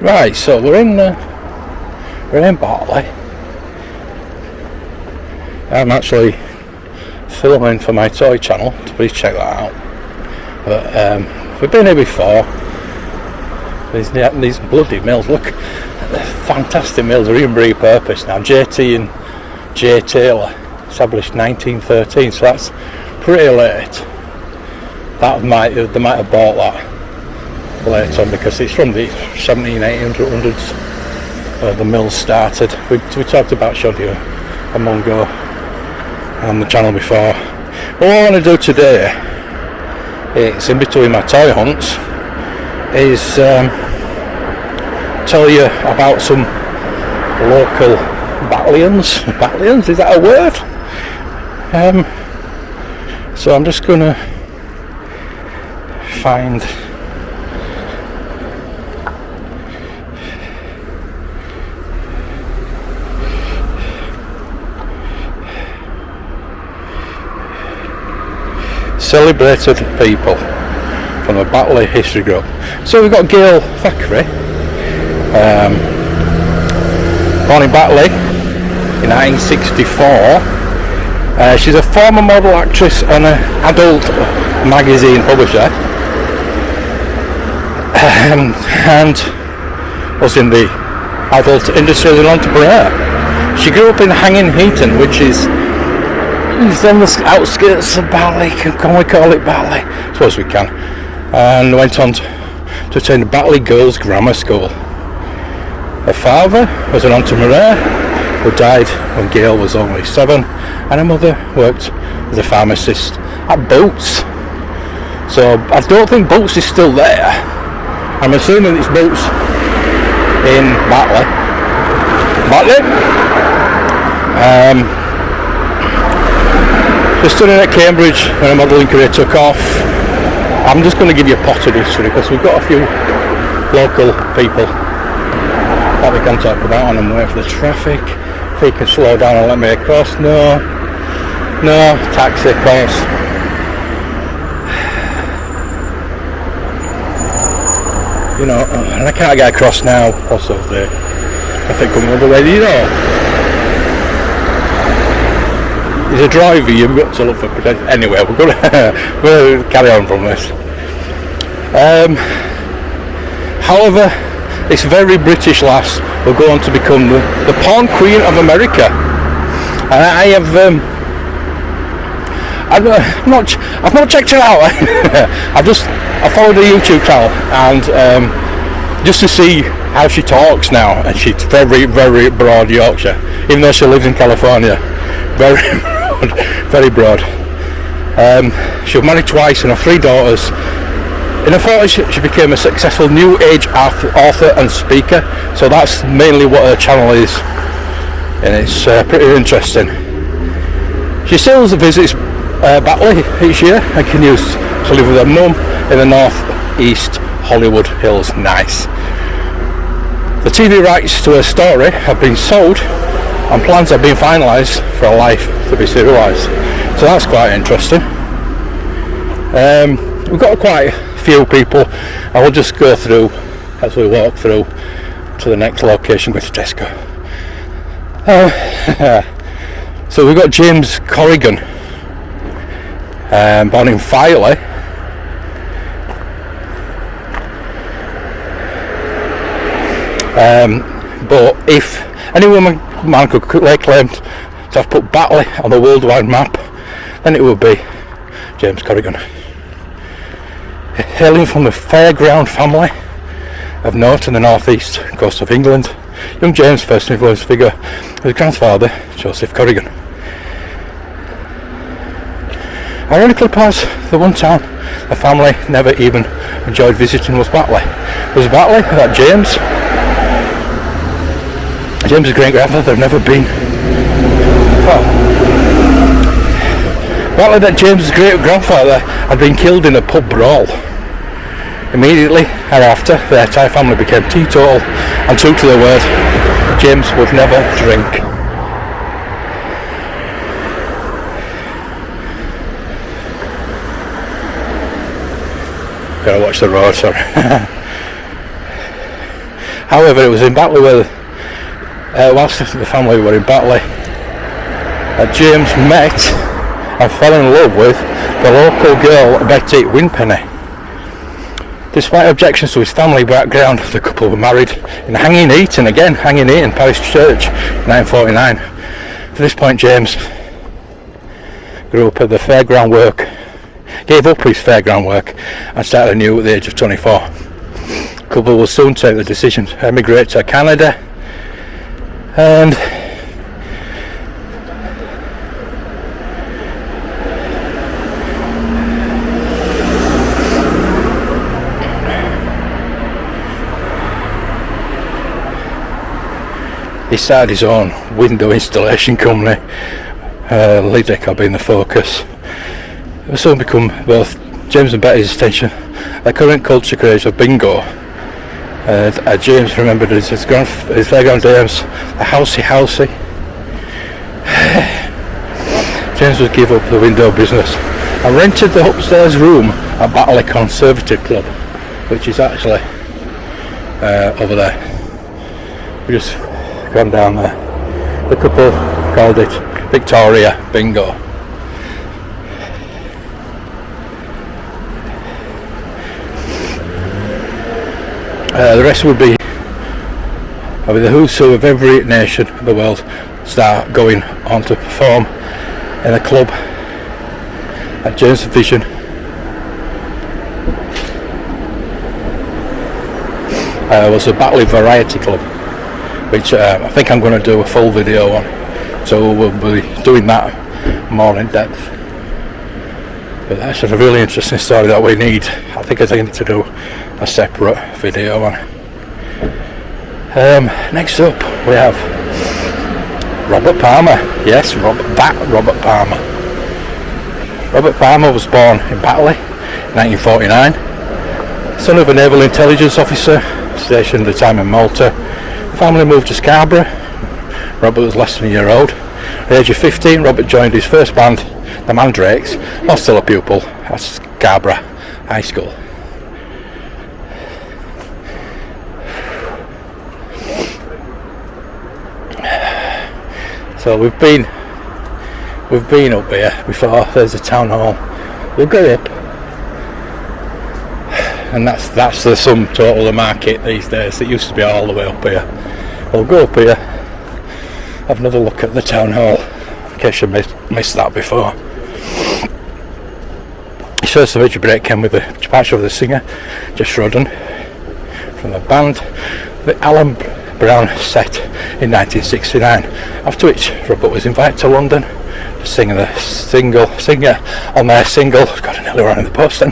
Right, so we're in Batley. I'm actually filming for my toy channel, so please check that out. But we've been here before. These bloody mills, look, fantastic mills, are even repurposed now. JT and J Taylor, established 1913, so that's pretty late. They might have bought that later on because it's from the 1700s where the mills started. We talked about showing you a Mungo on the channel before. What I want to do today, it's in between my toy hunts, is tell you about some local Batlians. Batlians, is that a word? So I'm just gonna find celebrated people from the Batley history group. So we've got Gail Thackeray, born in Batley in 1964. She's a former model, actress and an adult magazine publisher, and was in the adult industry as an entrepreneur. She grew up in Hanging Heaton, which is on the outskirts of Batley. Can we call it Batley? I suppose we can. And went on to attend the Batley Girls Grammar School. Her father was an entrepreneur who died when Gail was only 7, and her mother worked as a pharmacist at Boots. So I don't think Boots is still there. I'm assuming it's Boots in Batley. Just studying at Cambridge when her modelling career took off. I'm just going to give you a potted history because we've got a few local people that we can talk about, and I'm waiting for the traffic. If he can slow down and let me across. No, taxi, of course. You know, and I can't get across now because of the traffic coming over there, you know. As a driver, you've got to look for potential. Anyway, we'll carry on from this. However, this very British lass will go on to become the porn queen of America. And I've not checked her out. I followed her YouTube channel and just to see how she talks now, and she's very, very broad Yorkshire, even though she lives in California. Very broad. She was married twice and had 3 daughters. In her 40s, she became a successful new age author and speaker. So that's mainly what her channel is, and it's pretty interesting. She still visits Batley each year and continues to live with her mum in the North East Hollywood Hills. Nice. The TV rights to her story have been sold, and plans have been finalised for her life to be serialised. So that's quite interesting. We've got quite a few people. I will just go through as we walk through to the next location with Jessica. So we've got James Corrigan, born in Filey. But if any man could lay claim to have put Batley on the worldwide map, then it would be James Corrigan. Hailing from a fairground family of note in the northeast coast of England, young James' first influence figure was his grandfather, Joseph Corrigan. Ironically, perhaps the one town the family never even enjoyed visiting was Batley. It was Batley that James's great-grandfather had never been. Batley that James's great-grandfather had been killed in a pub brawl. Immediately thereafter, the entire family became teetotal and took to their word James would never drink. Gotta watch the road, sorry. However, it was in Batley where, whilst the family were in Batley, James met and fell in love with the local girl Betty Winpenny. Despite objections to his family background, the couple were married in Hanging Eaton, Parish Church, 1949. At this point, James grew up at the fairground work, gave up his fairground work and started anew at the age of 24. The couple will soon take the decision to emigrate to Canada, and he started his own window installation company, Lideco being the focus. It will soon become both James and Betty's attention. The current culture craze of bingo. James remembered his fairground days, the housey. James would give up the window business and rented the upstairs room at Batley Conservative Club, which is actually over there. We just gone down there. The couple called it Victoria Bingo. The rest would be the who's who of every nation of the world start going on to perform in a club at James' vision. Was a Batley Variety Club, which I think I'm going to do a full video on, so we'll be doing that more in depth. But that's a really interesting story that we need. I think I need to do a separate video on. Next up we have Robert Palmer. Yes, Robert Palmer. Robert Palmer was born in Batley in 1949, son of a naval intelligence officer stationed at the time in Malta. The family moved to Scarborough. Robert was less than a year old. At the age of 15, Robert joined his first band, the Mandrakes, while still a pupil at Scarborough High School. So we've been up here before. There's a town hall. We'll go up, and that's the sum total of the market these days. It used to be all the way up here. We'll go up here, have another look at the town hall, in case you missed that before. His first major break came with the departure of the singer, Jess Rodden, from the band, the Alan Brown set in 1969, after which Robert was invited to London to sing on their single, God, I nearly ran in the post then,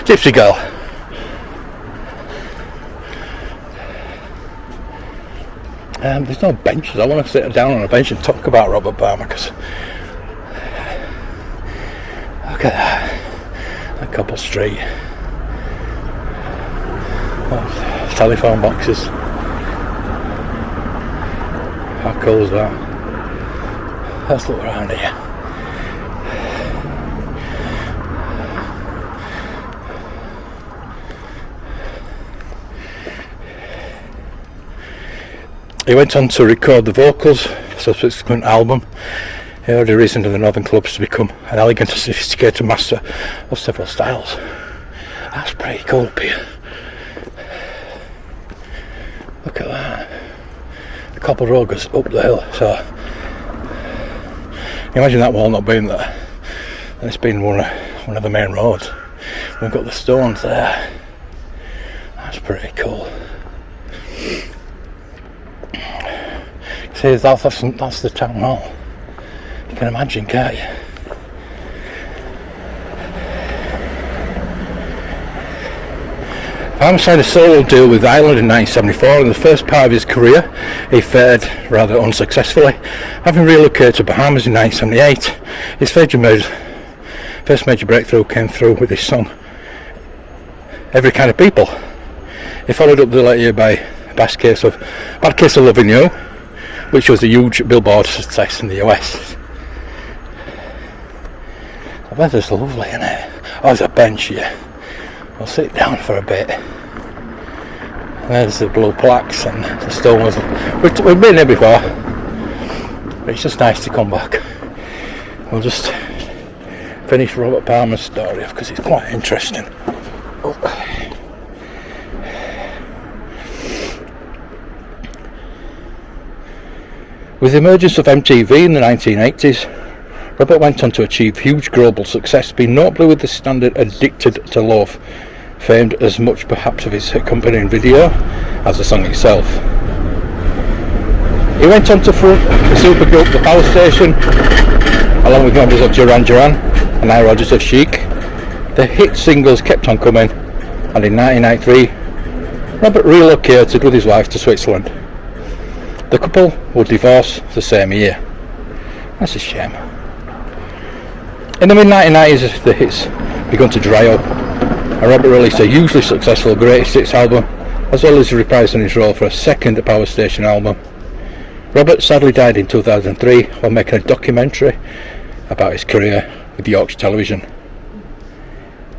Gypsy Girl. There's no benches. I want to sit down on a bench and talk about Robert Palmer, because look at that Cobble Street. Oh, telephone boxes. How cool is that? Let's look around here. He went on to record the vocals for a subsequent album. He already risen to the Northern clubs to become an elegant and sophisticated master of several styles. That's pretty cool up here. Look at that. The cobble road goes up the hill, so imagine that wall not being there. And it's been one of the main roads. We've got the stones there. That's pretty cool. See, that's the town hall. You can imagine, can't you? Palmer signed a solo deal with Ireland in 1974. In the first part of his career, he fared rather unsuccessfully. Having relocated to Bahamas in 1978, his first major breakthrough came through with his song "Every Kind of People." He followed up the latter year by Bad Case of Loving You, which was a huge Billboard success in the US. The weather's lovely, isn't it? Oh, there's a bench here. I'll sit down for a bit. There's the blue plaques and the stone was. We've been there before, but it's just nice to come back. We'll just finish Robert Palmer's story because it's quite interesting. With the emergence of MTV in the 1980s, Robert went on to achieve huge global success, being notably with the standard Addicted to Love, famed as much perhaps of his accompanying video as the song itself. He went on to front the supergroup The Power Station, along with members of Duran Duran and Nile Rodgers of Chic. The hit singles kept on coming, and in 1993, Robert relocated with his wife to Switzerland. The couple would divorce the same year. That's a shame. In the mid-1990s, the hits began to dry up, and Robert released a hugely successful Greatest Hits album, as well as reprising his role for a second Power Station album. Robert sadly died in 2003 while making a documentary about his career with Yorkshire Television.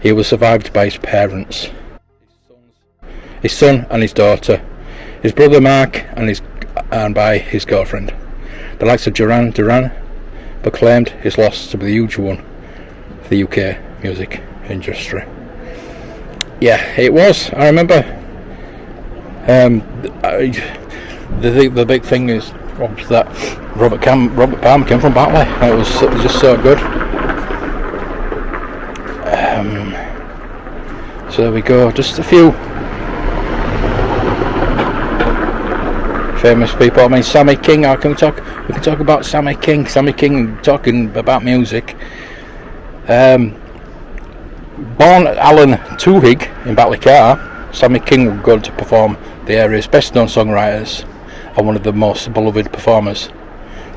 He was survived by his parents, his son and his daughter, his brother Mark, and by his girlfriend. The likes of Duran Duran proclaimed his loss to be the huge one for the UK music industry. Yeah, it was. I remember. The big thing is that Robert Palmer came from Batley, and it was just so good. So there we go. Just a few famous people. I mean, Sammy King. We can talk about Sammy King. Sammy King talking about music. Born Alan Toohig in Batley Car, Sammy King would go to perform the area's best-known songwriters and one of the most beloved performers.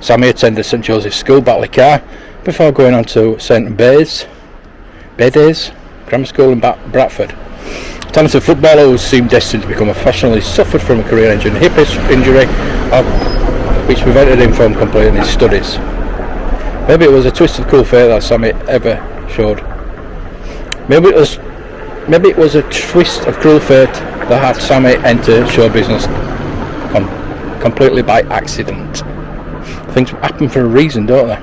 Sammy attended St Joseph's School, Batley Car, before going on to St Bede's Grammar School in Bradford. A talented footballer who seemed destined to become a professional, he suffered from a career-ending hip injury, which prevented him from completing his studies. Maybe it was a twist of cool fate that Sammy ever showed. Maybe it was a twist of cruel fate that had Sammy enter show business completely by accident. Things happen for a reason, don't they?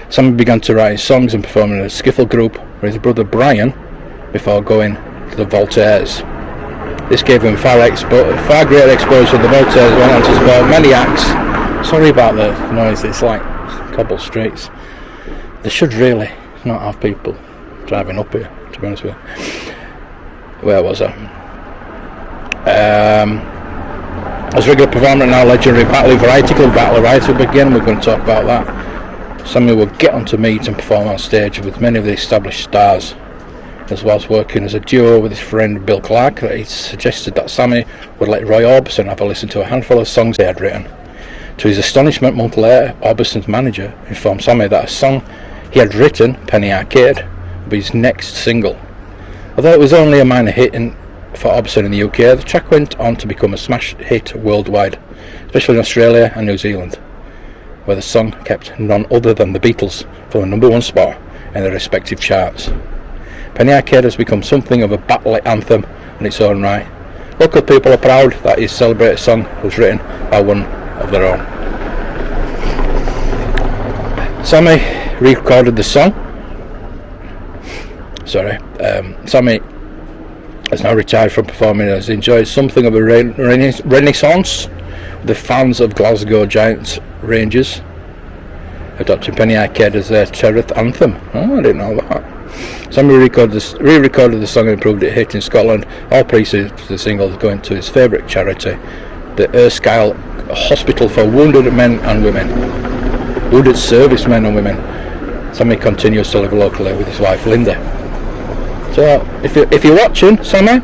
Sammy began to write songs and perform in a skiffle group with his brother Brian before going to the Voltaires. This gave him far greater exposure. The Voltaires went on to support many acts. Sorry about the noise, it's like cobble streets. They should really not have people driving up here, to be honest with you. Where was I? As a regular performer in our legendary Batley Variety Club, Batley Variety Club again, we're going to talk about that. Sammy would get on to meet and perform on stage with many of the established stars, as well as working as a duo with his friend Bill Clark. That he suggested that Sammy would let Roy Orbison have a listen to a handful of songs he had written. To his astonishment, a month later, Orbison's manager informed Sammy that a song he had written, Penny Arcade, would be his next single. Although it was only a minor hit for Orbison in the UK, the track went on to become a smash hit worldwide, especially in Australia and New Zealand, where the song kept none other than the Beatles for the #1 spot in their respective charts. Penny Arcade has become something of a Batley anthem in its own right. Local people are proud that his celebrated song was written by one of their own. Sammy re-recorded the song. Sammy has now retired from performing and has enjoyed something of a renaissance with the fans of Glasgow Giants Rangers adopting Penny Arcade as their terrorist anthem. Oh, I didn't know that. Sammy re-recorded the song and improved it hit in Scotland. All proceeds of the single going to his favourite charity, the Erskine Hospital for Wounded Men and Women. Wounded servicemen and women. Sammy continues to live locally with his wife Linda. So if you're watching, Sammy,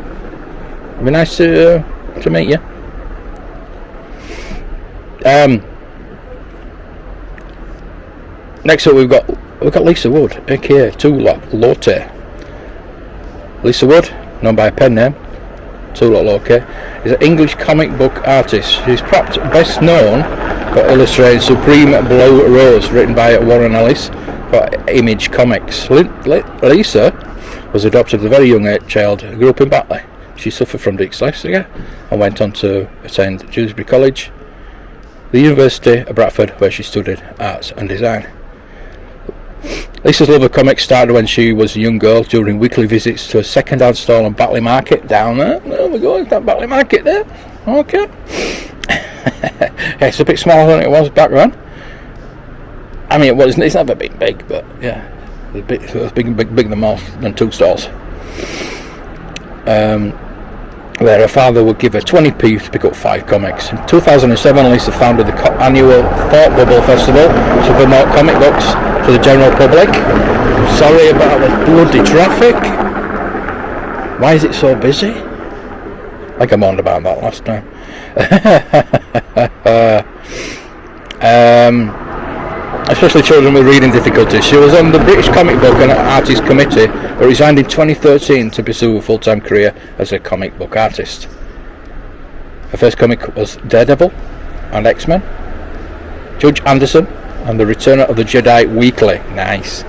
it'd be nice to meet you. Next up we've got Lisa Wood, aka Tula Lotte. Lisa Wood, known by a pen name, Tula Lotte, is an English comic book artist. She's perhaps best known for illustrating Supreme Blue Rose, written by Warren Ellis for Image Comics. Lisa was adopted as a very young child, grew up in Batley, She suffered from dyslexia and went on to attend Dewsbury College, the University of Bradford, where she studied arts and design. Lisa's love of comics started when she was a young girl during weekly visits to a second-hand stall on Batley Market down there. There we go, is that Batley Market there? Okay. Yeah, it's a bit smaller than it was back then. I mean, it's never been big, but yeah, it was big than two stalls. Where her father would give her 20p to pick up 5 comics. In 2007, Lisa founded the annual Thought Bubble Festival to promote comic books to the general public. I'm sorry about the bloody traffic. Why is it so busy? I think I moaned about that last time. Especially children with reading difficulties. She was on the British Comic Book and Artists Committee, but resigned in 2013 to pursue a full-time career as a comic book artist. Her first comic was Daredevil and X-Men, Judge Anderson and the Return of the Jedi Weekly. Nice.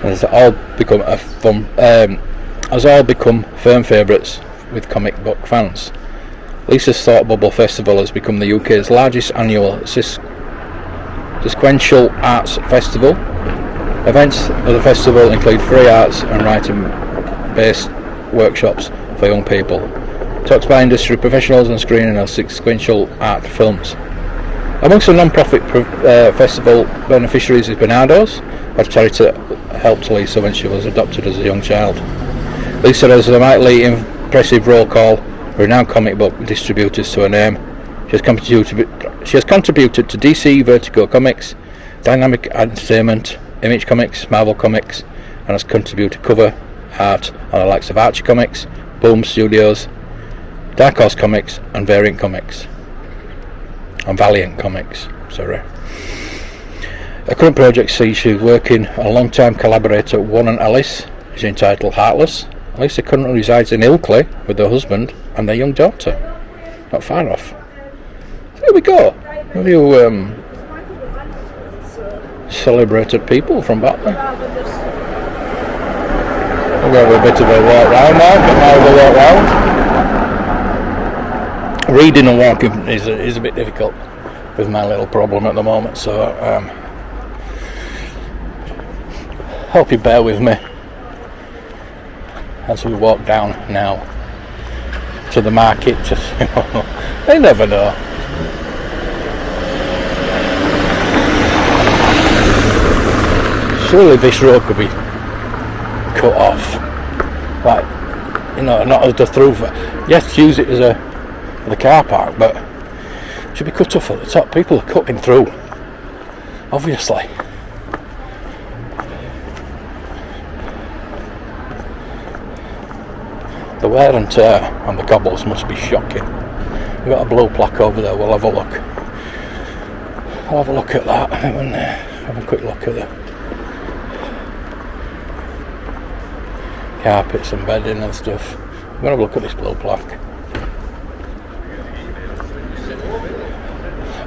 Has all become firm favourites with comic book fans. Lisa's Thought Bubble Festival has become the UK's largest annual sequential arts festival. Events of the festival include free arts and writing based workshops for young people, talks by industry professionals and screening of sequential art films. Amongst the non-profit festival beneficiaries is Bernardo's, a charity that helped Lisa when she was adopted as a young child. Lisa has a mightily impressive roll call, renowned comic book distributors to her name. She has contributed to DC Vertigo Comics, Dynamic Entertainment, Image Comics, Marvel Comics, and has contributed cover art on the likes of Archie Comics, Boom Studios, Dark Horse Comics, and Valiant Comics. Her current project sees she working a long-time collaborator, Warren Ellis, is entitled Heartless. Lisa currently resides in Ilkley with her husband and their young daughter. Not far off. There we go. Have you celebrated people from Batley? We'll have a bit of a walk round now, but now we'll walk round. Reading and walking is a bit difficult with my little problem at the moment, so hope you bear with me as we walk down now to the market. They never know. Surely this road could be cut off, like, not as the through. Yes, use it as the car park, but it should be cut off at the top. People are cutting through, obviously. The wear and tear on the cobbles must be shocking. We've got a blue plaque over there. We'll have a look. I'll have a look at that and have a quick look at the carpets and bedding and stuff. I'm going to have a look at this blue plaque.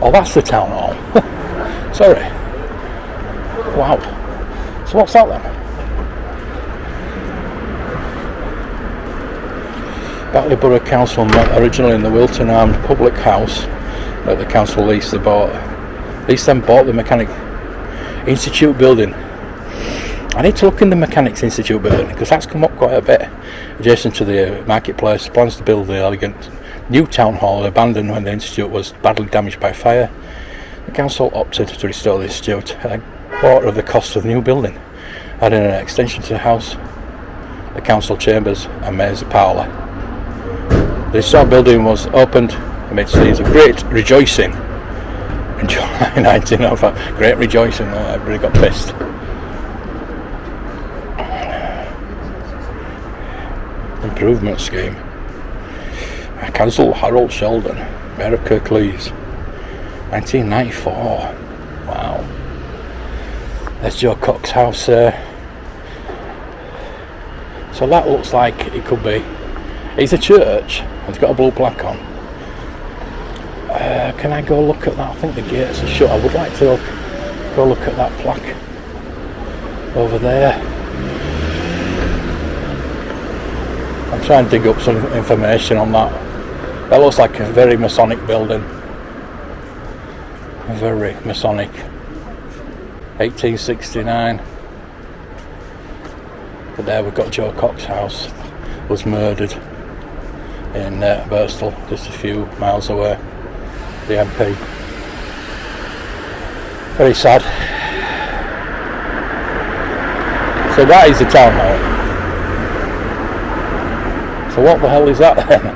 Oh, that's the town hall. Sorry. Wow. So what's that then? Batley Borough Council met originally in the Wilton Arms public house that the council leased then bought the Mechanic Institute building. I need to look in the Mechanics Institute building because that's come up quite a bit. Adjacent to the marketplace, plans to build the elegant new town hall abandoned when the institute was badly damaged by fire. The council opted to restore the institute at a quarter of the cost of the new building, adding an extension to the house, the council chambers and mayor's parlour. The restored building was opened amid scenes of great rejoicing in July 1905. Great rejoicing, everybody got pissed. Improvement scheme. Council Harold Sheldon, Mayor of Kirklees, 1994. Wow. There's Joe Cox's house there. So that looks like it could be. It's a church. It's got a blue plaque on. Can I go look at that? I think the gates are shut. I would like to go look at that plaque over there. I'll try and dig up some information on that. That looks like a very Masonic building. Very Masonic. 1869. But there we've got Joe Cox's house. Was murdered in Birstall, just a few miles away. The MP. Very sad. So that is the town now. So what the hell is that then?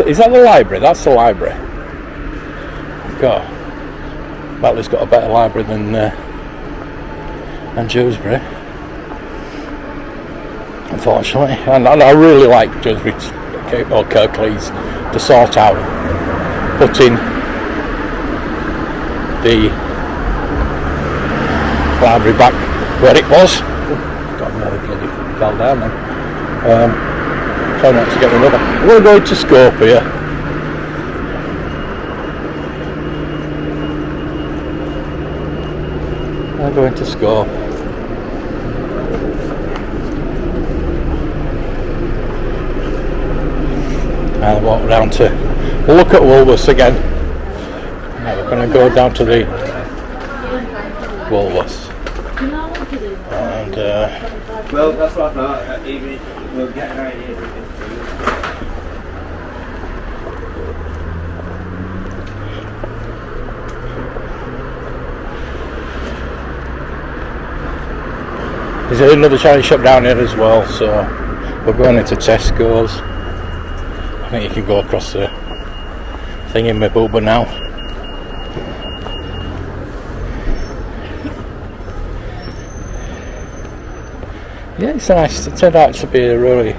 Is that the library? That's the library. God, Batley's got a better library than Dewsbury, unfortunately. And I really like Dewsbury or Kirklees to sort out putting the library back where it was. God, nearly bloody fell down then. Try not to get another. We're going to Scope here. I'm going to Scope. I'll walk down to look at Woolworths again. Now we're going to go down to the Woolworths. And well, that's what I thought. Even we'll get an idea. there's another Chinese shop down here as well, so we're going into Tesco's. I think you can go across the thing in Mabuba now. Yeah, it's nice. It turned out to be a really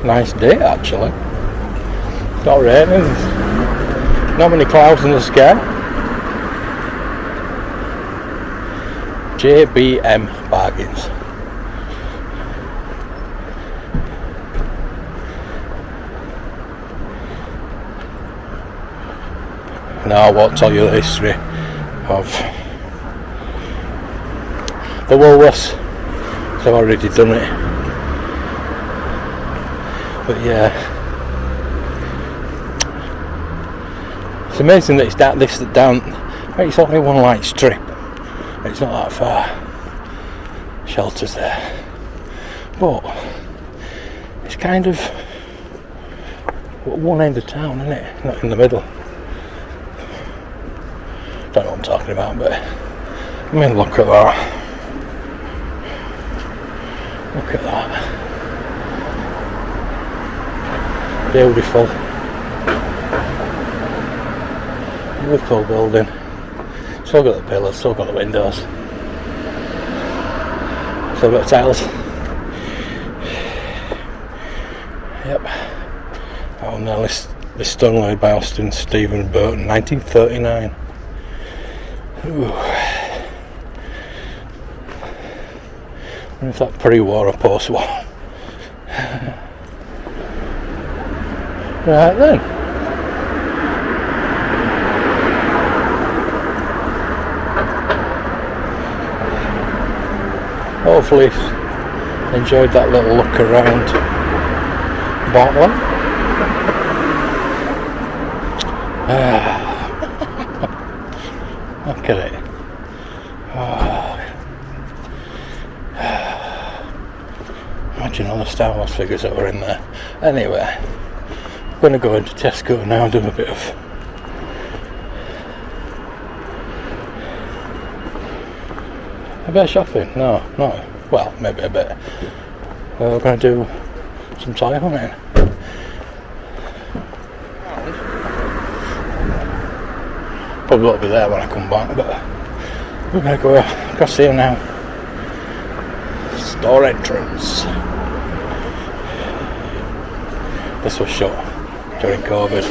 nice day actually. It's not raining, there's not many clouds in the sky. JBM Bargains. Now I won't tell you the history of the Woolworths. I've already done it, but yeah, it's amazing that it's down. It's only one light strip. It's not that far. Shelters there, but it's kind of one end of town, isn't it? Not in the middle. Don't know what I'm talking about, but I mean, look at that. Look at that. Beautiful. Beautiful building. Still got the pillars, still got the windows. Still got the tiles. Yep. Oh no, this stone laid by Austin Stephen Burton, 1939. Ooh. I wonder if that's pre-war or post-war. Right then. Hopefully enjoyed that little look around Batley. Look at it. Imagine all the Star Wars figures that were in there. Anyway, I'm going to go into Tesco now and do a bit of shopping. No, well, maybe a bit. We're going to do some toy hunting. Probably won't be there when I come back, but we're going to go across here now. Store entrance. This was shut during COVID.